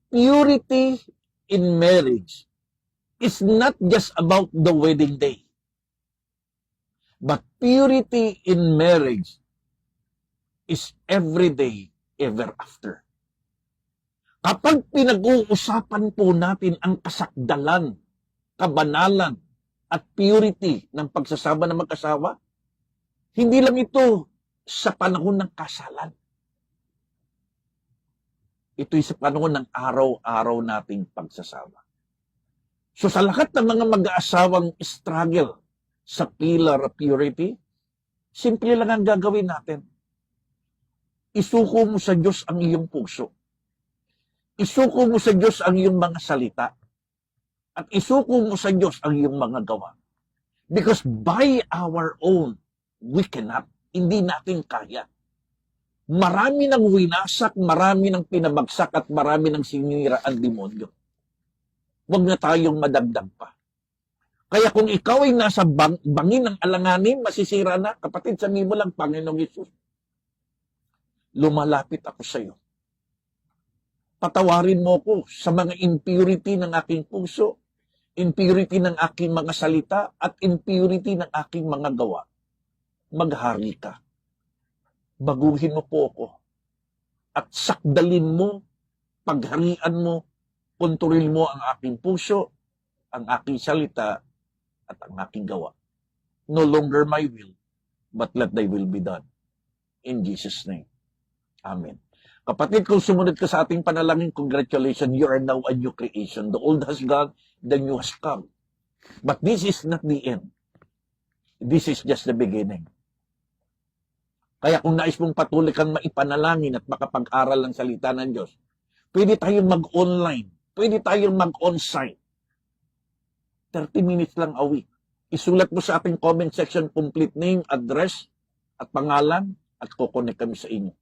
purity in marriage is not just about the wedding day. But purity in marriage is every day, ever after. Kapag pinag-uusapan po natin ang kasakdalan, kabanalan, at purity ng pagsasama ng mag-asawa, hindi lang ito sa panahon ng kasalan. Ito'y sa panahon ng araw-araw nating pagsasama. So sa lahat ng mga mag-aasawang struggle sa pillar of purity, simple lang ang gagawin natin. Isuko mo sa Diyos ang iyong puso. Isuko mo sa Diyos ang iyong mga salita. At isuko mo sa Diyos ang iyong mga gawa. Because by our own, we cannot. Hindi natin kaya. Marami nang winasak, marami nang pinabagsak, at marami nang sinira ang demonyo. Huwag na tayong madagdag pa. Kaya kung ikaw ay nasa bangin ng alanganin, masisira na. Kapatid, sabihin mo lang, Panginoong Hesus, lumalapit ako sa iyo. Patawarin mo ko sa mga impurity ng aking puso, impurity ng aking mga salita, at impurity ng aking mga gawa. Maghari ka. Baguhin mo po ako. At sakdalin mo, pagharian mo, kontrolin mo ang aking puso, ang aking salita, at ang aking gawa. No longer my will, but let thy will be done. In Jesus' name. Amen. Kapatid, kung sumunod ka sa ating panalangin, congratulations, you are now a new creation. The old has gone, the new has come. But this is not the end. This is just the beginning. Kaya kung nais mong patuloy kang maipanalangin at makapag-aral ng salita ng Diyos, pwede tayong mag-online, pwede tayong mag-on-site. 30 minutes lang a week. Isulat mo sa ating comment section complete name, address, at pangalan, at kukonek kami sa inyo.